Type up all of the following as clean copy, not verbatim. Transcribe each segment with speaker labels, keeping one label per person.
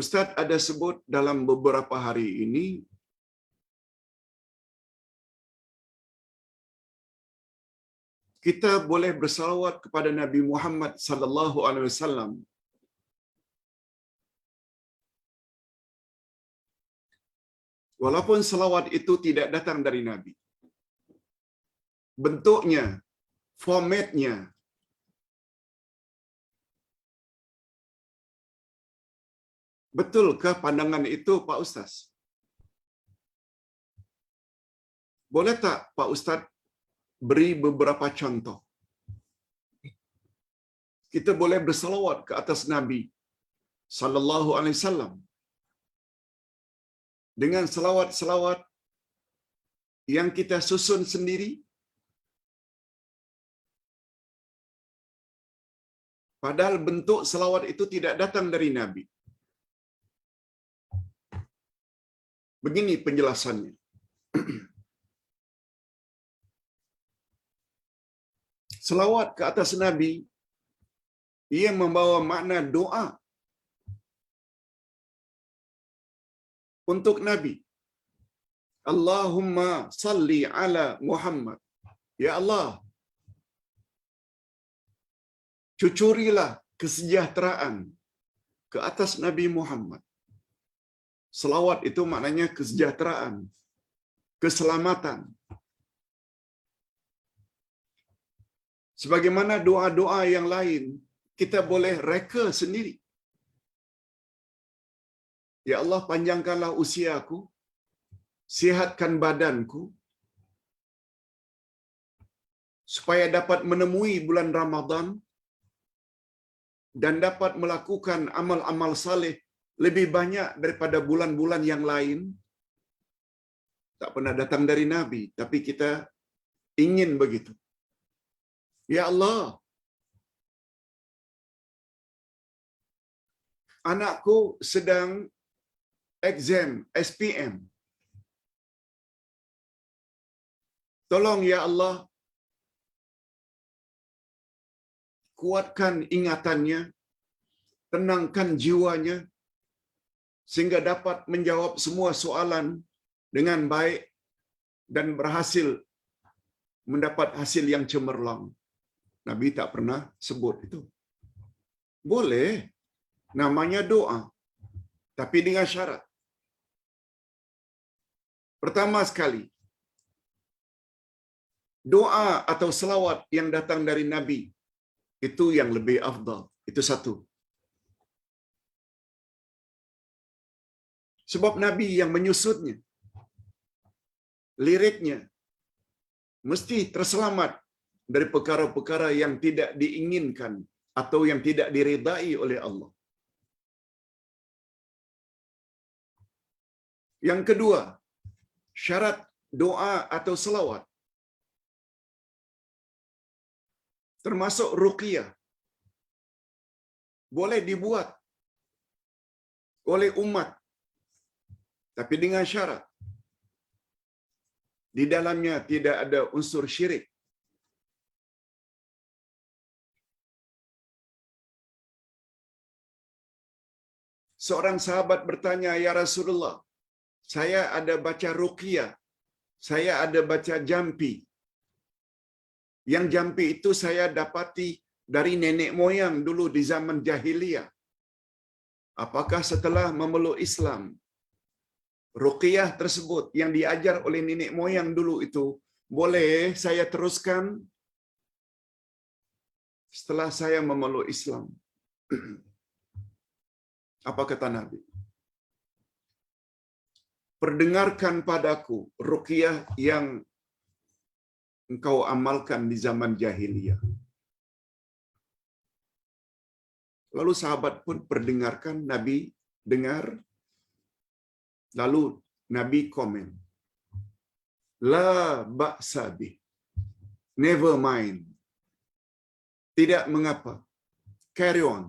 Speaker 1: Ustaz ada sebut dalam beberapa hari ini kita boleh bersalawat kepada Nabi Muhammad sallallahu alaihi wasallam walaupun salawat itu tidak datang dari Nabi. Bentuknya, formatnya, betulkah pandangan itu Pak Ustaz? Boleh tak Pak Ustaz beri beberapa contoh? Kita boleh bersalawat ke atas Nabi sallallahu alaihi wasallam dengan selawat-selawat yang kita susun sendiri, padahal bentuk selawat itu tidak datang dari Nabi. Begini penjelasannya. Selawat ke atas Nabi, ia membawa makna doa untuk Nabi. Allahumma salli ala Muhammad. Ya Allah, cucurilah kesejahteraan ke atas Nabi Muhammad. Selawat itu maknanya kesejahteraan, keselamatan. Sebagaimana doa-doa yang lain, kita boleh reka sendiri. Ya Allah, panjangkanlah usiaku, sihatkan badanku, supaya dapat menemui bulan Ramadan dan dapat melakukan amal-amal saleh lebih banyak daripada bulan-bulan yang lain. Tak pernah datang dari Nabi, tapi kita ingin begitu. Ya Allah, anakku sedang exam SPM. Tolong ya Allah, kuatkan ingatannya, tenangkan jiwanya, sehingga dapat menjawab semua soalan dengan baik dan berhasil mendapat hasil yang cemerlang. Nabi tak pernah sebut itu. Boleh, namanya doa, tapi dengan syarat. Pertama sekali, doa atau selawat yang datang dari Nabi itu yang lebih afdal. Itu satu. Sebab Nabi yang menyusutnya, liriknya, mesti terselamat dari perkara-perkara yang tidak diinginkan atau yang tidak diridai oleh Allah. Yang kedua, syarat doa atau selawat termasuk ruqyah boleh dibuat oleh umat, tapi dengan syarat di dalamnya tidak ada unsur syirik. Seorang sahabat bertanya, "Ya Rasulullah, saya ada baca ruqyah, saya ada baca jampi. Yang jampi itu saya dapati dari nenek moyang dulu di zaman jahiliyah. Apakah setelah memeluk Islam, ruqyah tersebut yang diajar oleh nenek moyang dulu itu boleh saya teruskan setelah saya memeluk Islam?" Apa kata Nabi? "Perdengarkan padaku ruqyah yang engkau amalkan di zaman jahiliyah." Lalu sahabat pun perdengarkan, Nabi dengar. Lalu Nabi komen, "La ba'sa bih." Never mind. Tidak mengapa. Carry on.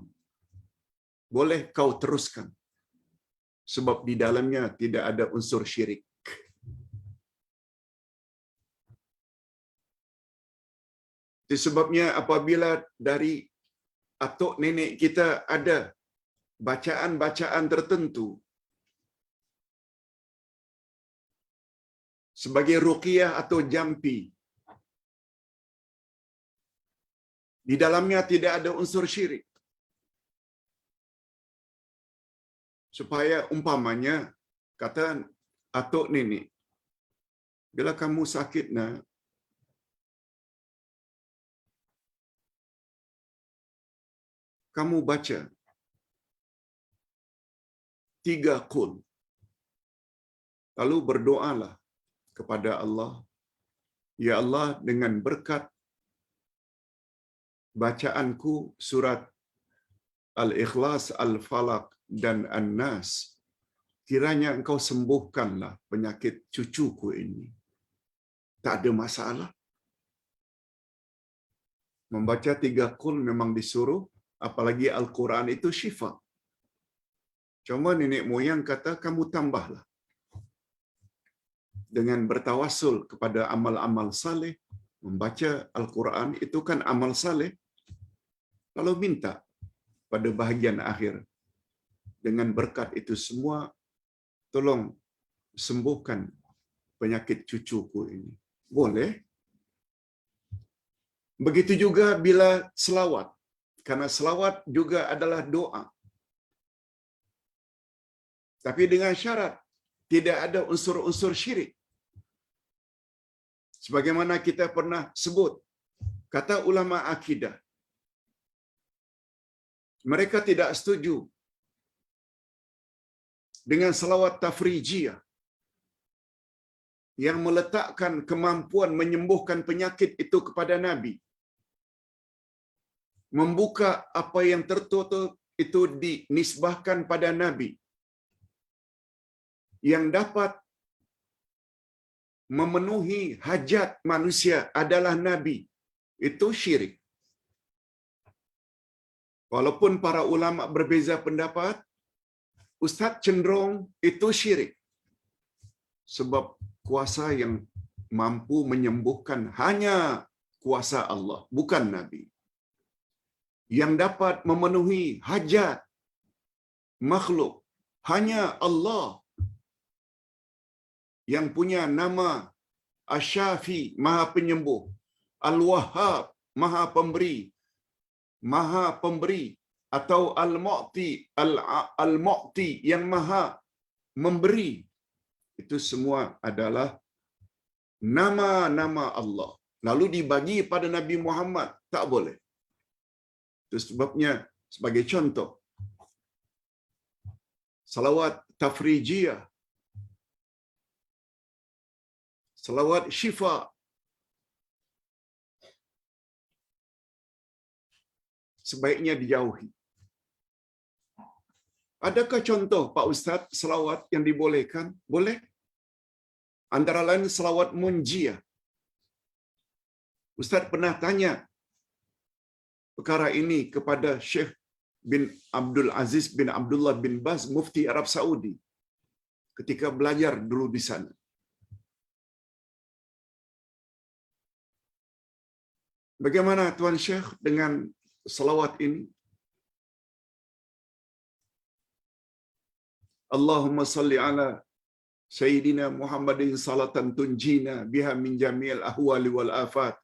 Speaker 1: Boleh kau teruskan. Sebab di dalamnya tidak ada unsur syirik. Itu sebabnya apabila dari atuk nenek kita ada bacaan-bacaan tertentu sebagai ruqyah atau jampi. Di dalamnya tidak ada unsur syirik. Supaya umpamanya, kata atuk nini, bila kamu sakit nak, kamu baca 3 qul. Lalu berdoalah kepada Allah, ya Allah, dengan berkat bacaanku surat Al-Ikhlas, Al-Falaq dan An-Nas, kiranya engkau sembuhkanlah penyakit cucuku ini. Tak ada masalah. Membaca 3 qul memang disuruh, apalagi Al-Quran itu syifa. Cuma nenek moyang kata kamu tambahlah dengan bertawassul kepada amal-amal saleh. Membaca Al-Quran itu kan amal saleh. Lalu minta pada bahagian akhir, dengan berkat itu semua, tolong sembuhkan penyakit cucuku ini. Boleh. Begitu juga bila selawat. Karena selawat juga adalah doa. Tapi dengan syarat, tidak ada unsur-unsur syirik. Sebagaimana kita pernah sebut, kata ulama akidah, mereka tidak setuju dengan selawat tafrijiyah yang meletakkan kemampuan menyembuhkan penyakit itu kepada Nabi. Membuka apa yang tertutup itu dinisbahkan pada Nabi. Yang dapat memenuhi hajat manusia adalah Nabi. Itu syirik. Walaupun para ulama berbeza pendapat, Ustaz cenderung itu syirik. Sebab kuasa yang mampu menyembuhkan hanya kuasa Allah, bukan Nabi. Yang dapat memenuhi hajat makhluk hanya Allah. Yang punya nama Asy-Syafi, Maha Penyembuh, Al-Wahhab, Maha Pemberi, Maha Pemberi, atau Al-Mu'ti, Al-Mu'ti yang Maha Memberi. Itu semua adalah nama-nama Allah. Lalu dibagi pada Nabi Muhammad, tak boleh. Itu sebabnya, sebagai contoh, salawat tafrijiyah, salawat syifa, sebaiknya dijauhi. Adakah contoh, Pak Ustaz, selawat yang dibolehkan? Boleh. Antara lain selawat munjiyah. Ustaz pernah tanya perkara ini kepada Syekh bin Abdul Aziz bin Abdullah bin Baz, Mufti Arab Saudi, ketika belajar dulu di sana. Bagaimana Tuan Syekh dengan selawat ini? Allahumma salli ala Sayyidina Muhammadin salatan tunjina biha min jami'il ahwali wal afat,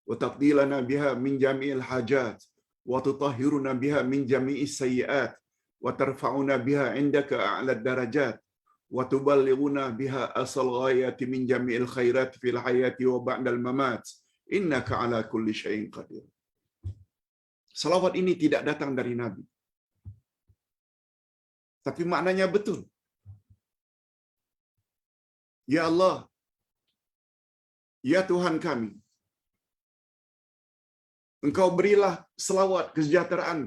Speaker 1: wa taqdilana biha min jami'il hajat, wa tutahhiruna biha min jami'is sayyi'at, wa tarfa'una biha indaka a'la darajat, wa tuballighuna biha asal ghayati min jami'il khairat fil hayati wa ba'dal mamat, innaka ala kulli syai'in qadir. Salawat ini tidak datang dari Nabi. Tapi maknanya betul. Ya Allah, ya Tuhan kami, Engkau berilah selawat kesejahteraan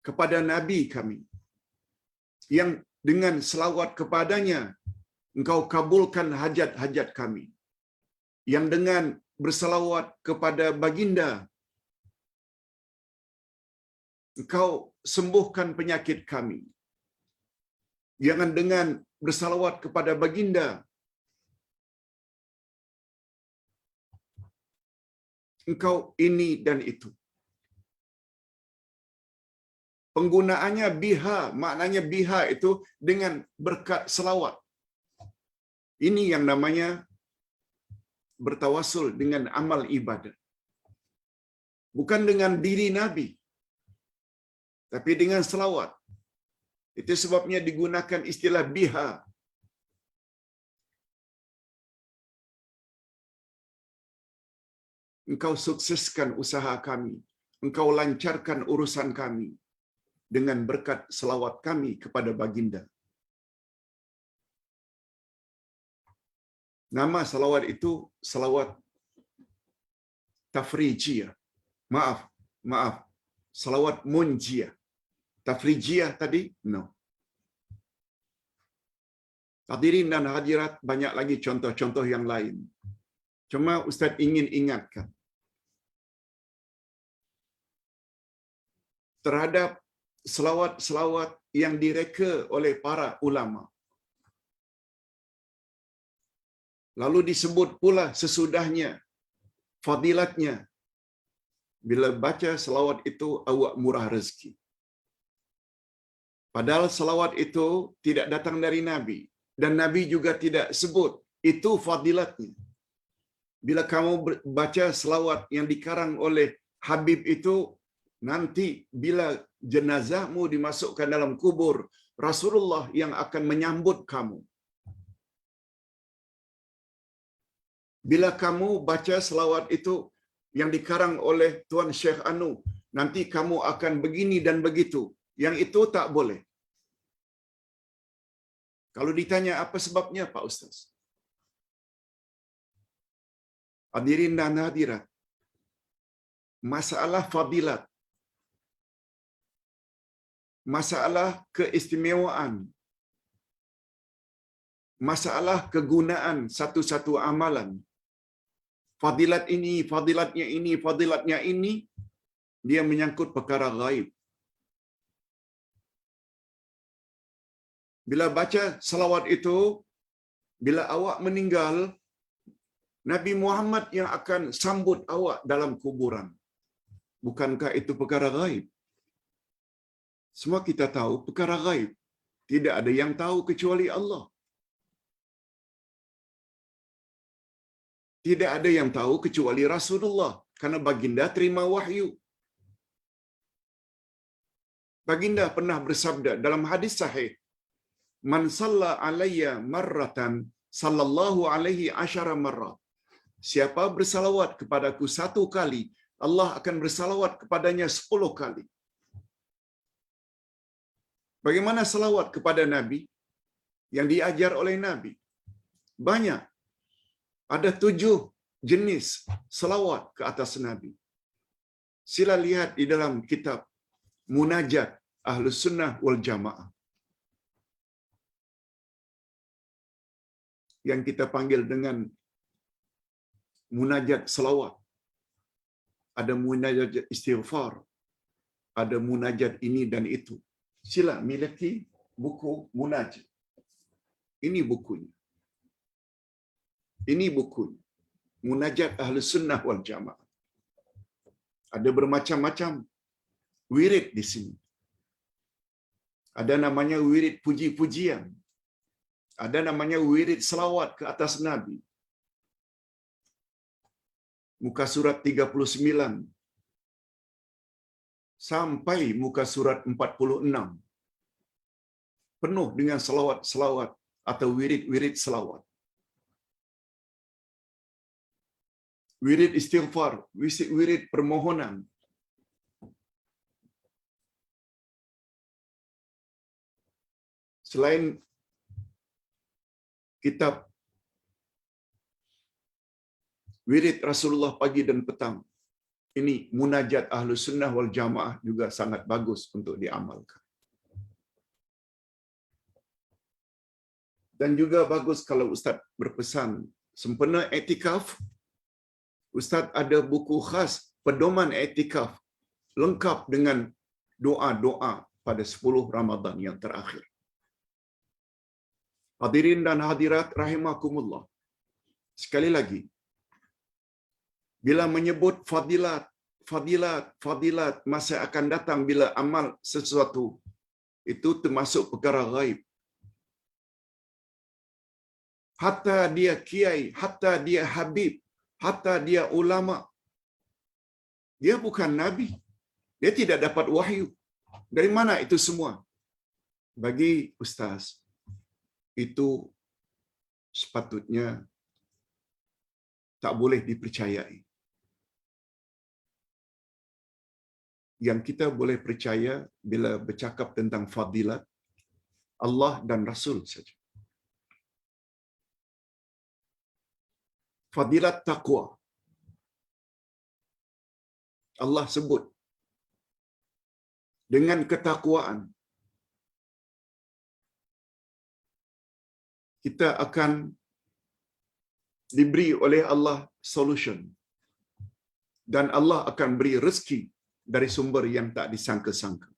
Speaker 1: kepada Nabi kami, yang dengan selawat kepadanya Engkau kabulkan hajat-hajat kami, yang dengan berselawat kepada baginda Engkau sembuhkan penyakit kami, yang dengan bersalawat kepada baginda Engkau ini dan itu. Penggunaannya biha, maknanya biha itu dengan berkat selawat. Ini yang namanya bertawasul dengan amal ibadah. Bukan dengan diri Nabi, tapi dengan selawat. Itu sebabnya digunakan istilah biha. Engkau sukseskan usaha kami, engkau lancarkan urusan kami dengan berkat selawat kami kepada baginda. Nama salawat itu salawat tafrijiyah. Maaf. Salawat munjiyah. Tafrijiyah tadi? No. Hadirin dan hadirat, banyak lagi contoh-contoh yang lain. Cuma Ustaz ingin ingatkan terhadap selawat-selawat yang direka oleh para ulama. Lalu disebut pula sesudahnya, fadilatnya. Bila baca selawat itu, awak murah rezeki. Padahal selawat itu tidak datang dari Nabi. Dan Nabi juga tidak sebut. Itu fadilatnya. Bila kamu baca selawat yang dikarang oleh Habib itu, nanti bila jenazahmu dimasukkan dalam kubur, Rasulullah yang akan menyambut kamu. Bila kamu baca selawat itu yang dikarang oleh Tuan Syekh Anu, nanti kamu akan begini dan begitu. Yang itu tak boleh. Kalau ditanya apa sebabnya, Pak Ustaz? Hadirin dan hadirat, masalah fadilat, masalah keistimewaan, masalah kegunaan satu-satu amalan, fadilat ini, fadilatnya ini, fadilatnya ini, dia menyangkut perkara gaib. Bila baca selawat itu, bila awak meninggal, Nabi Muhammad yang akan sambut awak dalam kuburan. Bukankah itu perkara gaib? Semua kita tahu perkara gaib. Tidak ada yang tahu kecuali Allah. Tidak ada yang tahu kecuali Rasulullah. Karena baginda terima wahyu. Baginda pernah bersabda dalam hadis sahih, "Man salla alayya marratan, sallallahu alaihi asyara marrat." Siapa bersalawat kepadaku satu kali, Allah akan bersalawat kepadanya 10 kali. Bagaimana salawat kepada Nabi yang diajar oleh Nabi? Banyak. Ada 7 jenis salawat ke atas Nabi. Sila lihat di dalam kitab Munajat Ahlus Sunnah wal Jamaah. Yang kita panggil dengan munajat selawat. Ada munajat istighfar. Ada munajat ini dan itu. Sila miliki buku munajat. Ini bukunya. Ini bukunya. Munajat Ahlus Sunnah wal Jamaah. Ada bermacam-macam wirid di sini. Ada namanya wirid puji-pujian. Ada namanya wirid selawat ke atas Nabi. Muka surat 39 sampai muka surat 46. Penuh dengan selawat-selawat atau wirid-wirid selawat. Wirid istighfar, wirid permohonan. Selain kitab wirid Rasulullah pagi dan petang, ini munajat Ahlus Sunnah wal Jamaah juga sangat bagus untuk diamalkan. Dan juga bagus kalau Ustaz berpesan sempena iktikaf, Ustaz ada buku khas pedoman iktikaf lengkap dengan doa-doa pada 10 Ramadan yang terakhir. Hadirin dan hadirat rahimakumullah. Sekali lagi, bila menyebut fadilat masa akan datang bila amal sesuatu itu termasuk perkara ghaib. Hatta dia kiai, hatta dia habib, hatta dia ulama, dia bukan nabi. Dia tidak dapat wahyu. Dari mana itu semua? Bagi ustaz, itu sepatutnya tak boleh dipercayai. Yang kita boleh percaya bila bercakap tentang fadilat, Allah dan Rasul saja. Fadilat taqwa. Allah sebut dengan ketakwaan kita akan diberi oleh Allah solution, dan Allah akan beri rezeki dari sumber yang tak disangka-sangka.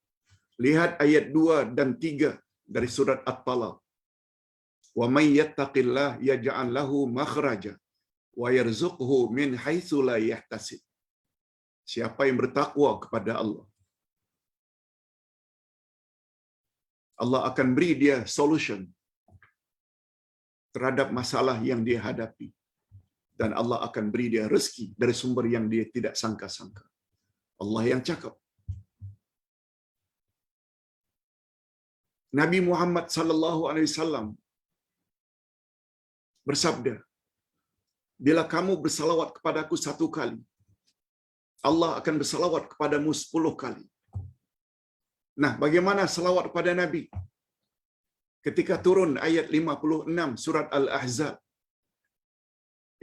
Speaker 1: Lihat ayat 2 dan 3 dari surat At-Talaq. Wa may yattaqillah yaj'al lahu makhraja wa yarzuqhu min haitsu la yahtasib. Siapa yang bertakwa kepada Allah, Allah akan beri dia solution terhadap masalah yang dia hadapi, dan Allah akan beri dia rezeki dari sumber yang dia tidak sangka-sangka. Allah yang cakap. Nabi Muhammad sallallahu alaihi wasallam bersabda, bila kamu bersalawat kepadaku 1 kali, Allah akan bersalawat kepadamu 10 kali. Nah, bagaimana salawat kepada Nabi? Ketika turun ayat 56 surat Al-Ahzab.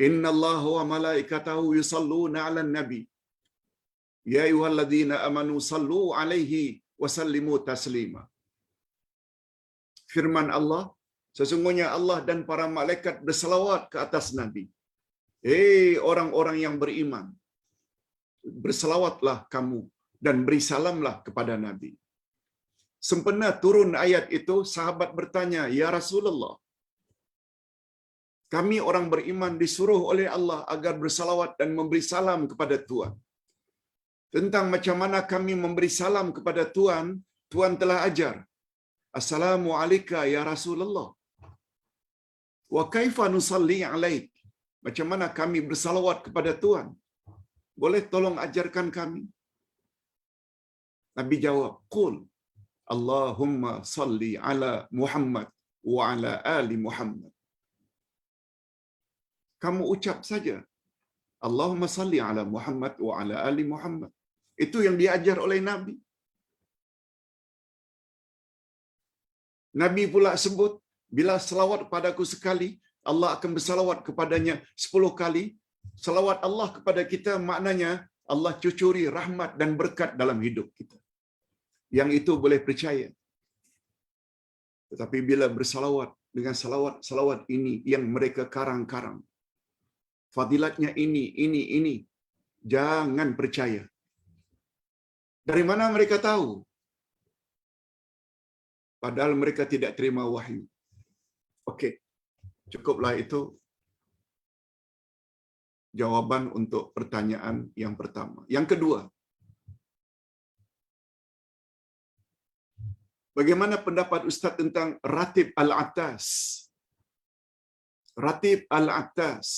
Speaker 1: Innallaha wa malaikatahu yusalluna 'alan nabi. Ya ayyuhalladzina amanu sallu 'alaihi wa sallimu taslima. Firman Allah, sesungguhnya Allah dan para malaikat bersalawat ke atas Nabi. Orang-orang yang beriman, bersalawatlah kamu dan beri salamlah kepada Nabi. Sempena turun ayat itu, sahabat bertanya, "Ya Rasulullah, kami orang beriman disuruh oleh Allah agar bersalawat dan memberi salam kepada Tuhan. Tentang macam mana kami memberi salam kepada Tuhan, Tuhan telah ajar. Assalamu alayka ya Rasulullah. Wa kaifa nusalli alaik? Macam mana kami bersalawat kepada Tuhan? Boleh tolong ajarkan kami?" Nabi jawab, "Qul Allahumma salli ala Muhammad wa ala ali Muhammad." Kamu ucap saja, Allahumma salli ala Muhammad wa ala ali Muhammad. Itu yang diajar oleh Nabi. Nabi pula sebut, bila selawat padaku sekali, Allah akan bersalawat kepadanya 10 kali. Selawat Allah kepada kita maknanya Allah cucuri rahmat dan berkat dalam hidup kita. Yang itu boleh percaya. Tetapi bila bersalawat dengan salawat ini yang mereka karang-karang, fadilatnya ini, jangan percaya. Dari mana mereka tahu? Padahal mereka tidak terima wahyu. Okey, cukuplah itu jawaban untuk pertanyaan yang pertama. Yang kedua, bagaimana pendapat Ustaz tentang Ratib Al-Attas? Ratib Al-Attas.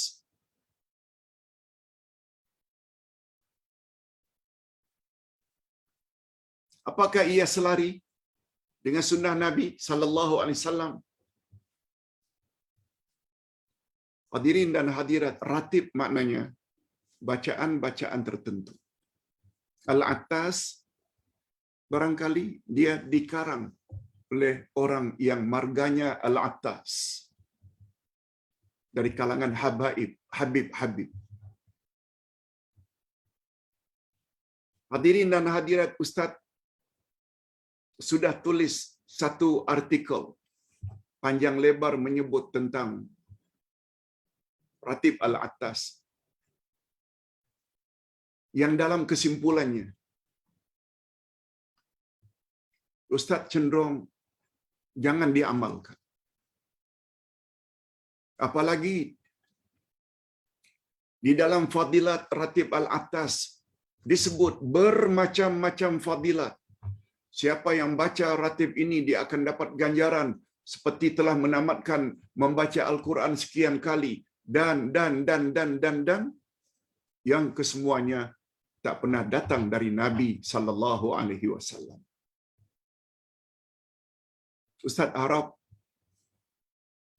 Speaker 1: Apakah ia selari dengan sunnah Nabi sallallahu alaihi wasallam? Hadirin dan hadirat, ratib maknanya bacaan-bacaan tertentu. Al-Attas barangkali dia dikarang oleh orang yang marganya Al-Attas dari kalangan Habib. Hadirin dan hadirat, Ustaz sudah tulis satu artikel panjang lebar menyebut tentang Ratib Al-Attas, yang dalam kesimpulannya Ustaz cenderung jangan diamalkan. Apalagi di dalam fadilat Ratib Al-Attas disebut bermacam-macam fadilat. Siapa yang baca ratib ini, dia akan dapat ganjaran seperti telah menamatkan membaca Al-Quran sekian kali, dan yang kesemuanya tak pernah datang dari Nabi sallallahu alaihi wasallam. Ustaz harap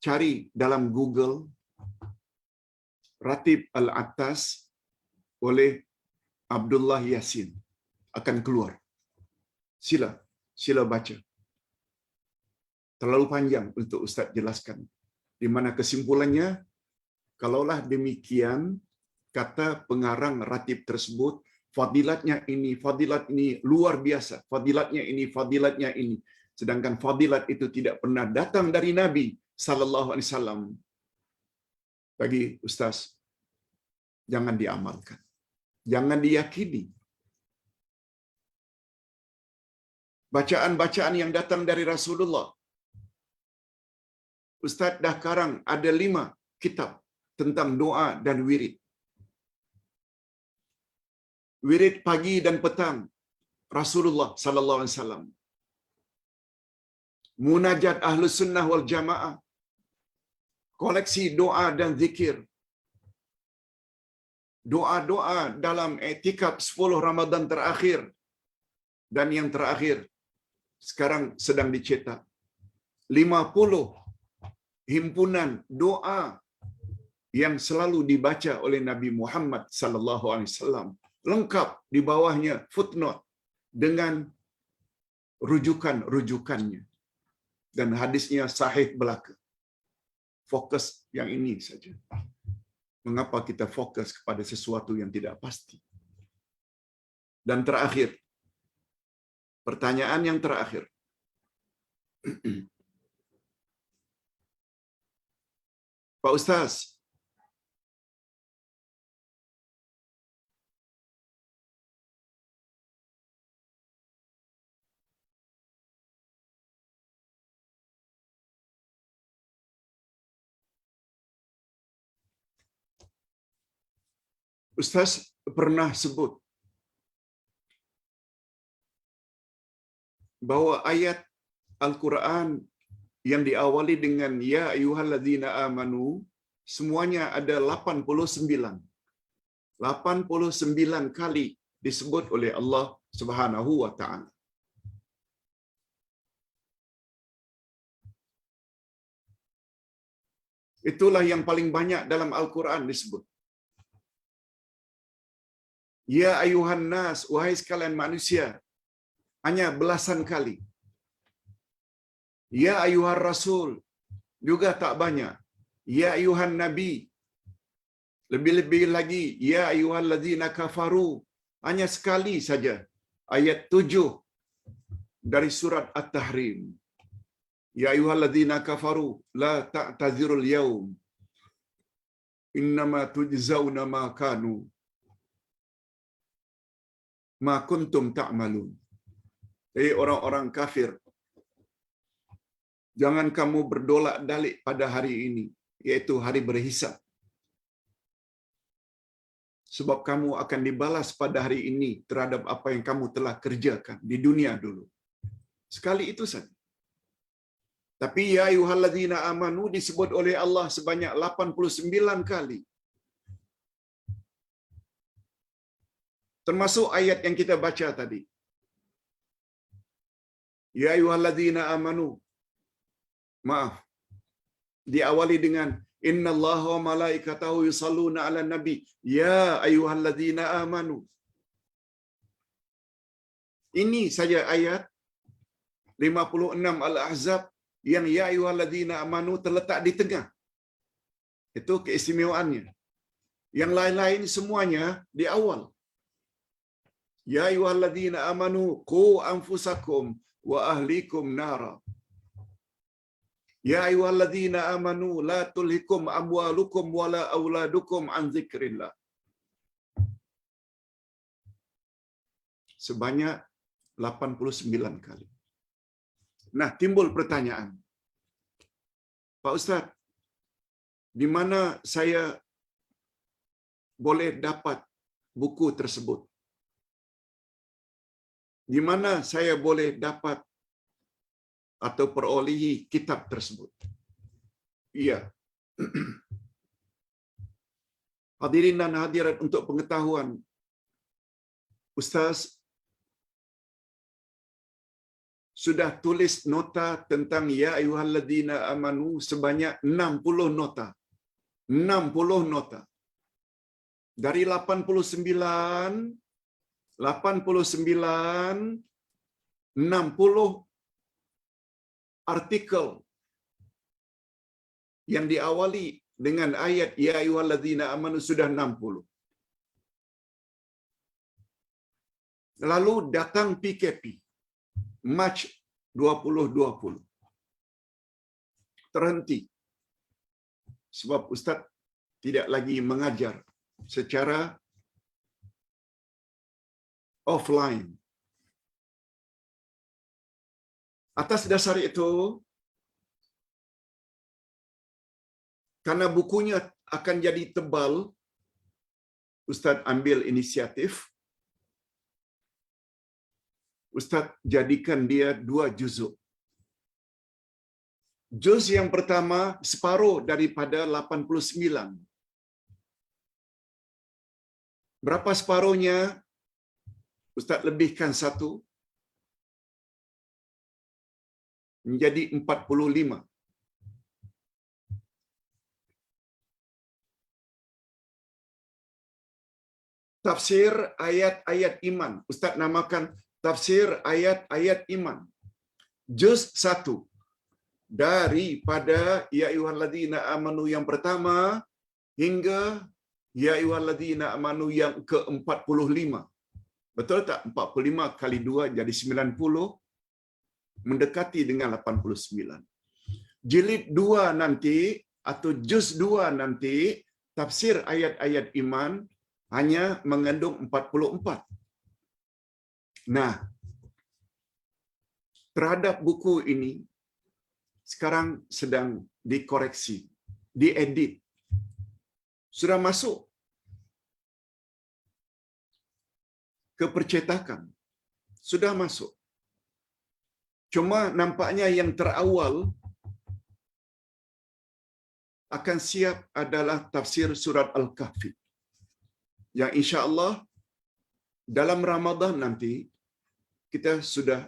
Speaker 1: cari dalam Google Ratib Al-Attas oleh Abdullah Yasin, akan keluar. Sila baca. Terlalu panjang untuk Ustaz jelaskan. Di mana kesimpulannya, kalaulah demikian, kata pengarang ratib tersebut, fadilatnya ini luar biasa, fadilatnya ini. Sedangkan fadilat itu tidak pernah datang dari Nabi sallallahu alaihi wasallam. Bagi Ustaz, jangan diamalkan. Jangan diyakini. Bacaan-bacaan yang datang dari Rasulullah. Ustaz dah karang ada 5 kitab tentang doa dan wirid. Wirid pagi dan petang Rasulullah sallallahu alaihi wasallam. Munajat Ahlus Sunnah wal Jamaah. Koleksi doa dan zikir. Doa-doa dalam i'tikaf 10 Ramadan terakhir. Dan yang terakhir sekarang sedang dicetak 50 himpunan doa yang selalu dibaca oleh Nabi Muhammad sallallahu alaihi wasallam, lengkap di bawahnya footnote dengan rujukan-rujukannya, dan hadisnya sahih belaka. Fokus yang ini saja. Mengapa kita fokus kepada sesuatu yang tidak pasti? Dan terakhir, pertanyaan yang terakhir. Pak Ustaz, Ustaz pernah sebut bahwa ayat Al-Quran yang diawali dengan ya ayyuhalladzina amanu semuanya ada 89. 89 kali disebut oleh Allah Subhanahu wa taala. Itulah yang paling banyak dalam Al-Quran disebut. Ya ayuhan nas, wahai sekalian manusia, hanya belasan kali. Ya ayuhan rasul, juga tak banyak. Ya ayuhan nabi, lebih-lebih lagi. Ya ayuhan ladzina kafaru, hanya sekali saja. Ayat 7 dari surat At-Tahrim. Ya ayuhan ladzina kafaru, la ta'tazirul yaum. Innama tujzauna ma kanu ma kuntum ta'malun. Orang-orang kafir, jangan kamu berdolak-dalik pada hari ini, yaitu hari berhisab. Sebab kamu akan dibalas pada hari ini terhadap apa yang kamu telah kerjakan di dunia dulu. Sekali itu saja. Tapi ya ayyuhalladzina amanu disebut oleh Allah sebanyak 89 kali. Termasuk ayat yang kita baca tadi. Ya ayyuhalladzina amanu. Maaf. Diawali dengan innallaha wa malaikatahu yusalluna 'alan nabi. Ya ayyuhalladzina amanu. Ini saja ayat 56 Al-Ahzab yang ya ayyuhalladzina amanu terletak di tengah. Itu keistimewaannya. Yang lain-lain semuanya di awal. Ya ayyuhalladzina amanu qu anfusakum wa ahlikum nara. Ya ayyuhalladzina amanu la tulhikum amwalukum wala auladukum an dzikrillah. Sebanyak 89 kali. Nah, timbul pertanyaan. Pak Ustaz, di mana saya boleh dapat buku tersebut? di mana saya boleh dapat atau perolehi kitab tersebut? Iya. Hadirin dan hadirat, untuk pengetahuan, Ustaz sudah tulis nota tentang Ya Ayyuhalladzina Amanu sebanyak 60 nota. 60 nota. Dari 89, 60 artikel yang diawali dengan ayat Ya Ayyuhalladzina Amanu sudah 60. Lalu datang PKP, Mac 2020. Terhenti. Sebab Ustaz tidak lagi mengajar secara offline. Atas dasar itu, karena bukunya akan jadi tebal, Ustaz ambil inisiatif. Ustaz jadikan dia 2 juzuk. Juz yang pertama separuh daripada 89. Berapa separuhnya? Ustaz lebihkan 1 menjadi 45. Tafsir ayat-ayat iman. Ustaz namakan tafsir ayat-ayat iman. Juz 1. Daripada Ya Ayyuhalladzina Amanu yang pertama hingga Ya Ayyuhalladzina Amanu yang ke-45. Betul tak? 45 kali 2 jadi 90, mendekati dengan 89. Jilid 2 nanti atau juz 2 nanti, tafsir ayat-ayat iman hanya mengandung 44. Nah, terhadap buku ini sekarang sedang dikoreksi, diedit. Sudah masuk ke percetakan. Sudah masuk. Cuma nampaknya yang terawal akan siap adalah tafsir surat Al-Kahfi. Yang insya-Allah dalam Ramadan nanti kita sudah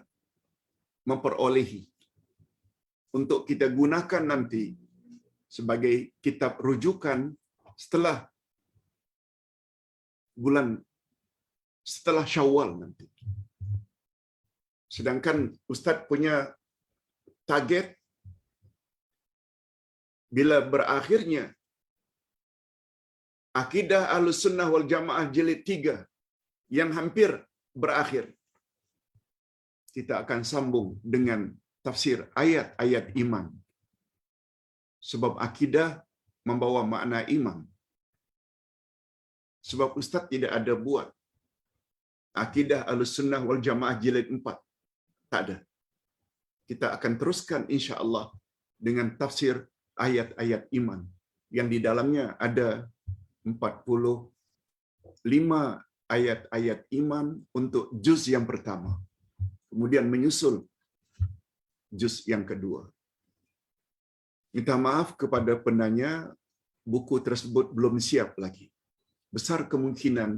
Speaker 1: memperolehi untuk kita gunakan nanti sebagai kitab rujukan setelah Syawal nanti. Sedangkan Ustaz punya target bila berakhirnya Akidah Ahlussunnah wal Jamaah jilid 3 yang hampir berakhir, kita akan sambung dengan tafsir ayat-ayat iman. Sebab akidah membawa makna iman. Sebab Ustaz tidak ada buat Akidah Ahlussunnah wal Jamaah jilid 4. Tak ada. Kita akan teruskan insya-Allah dengan tafsir ayat-ayat iman yang di dalamnya ada 45 ayat-ayat iman untuk juz yang pertama. Kemudian menyusul juz yang kedua. Minta maaf kepada penanya, buku tersebut belum siap lagi. Besar kemungkinan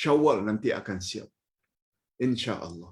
Speaker 1: Syawal nanti akan siap. Insya-Allah.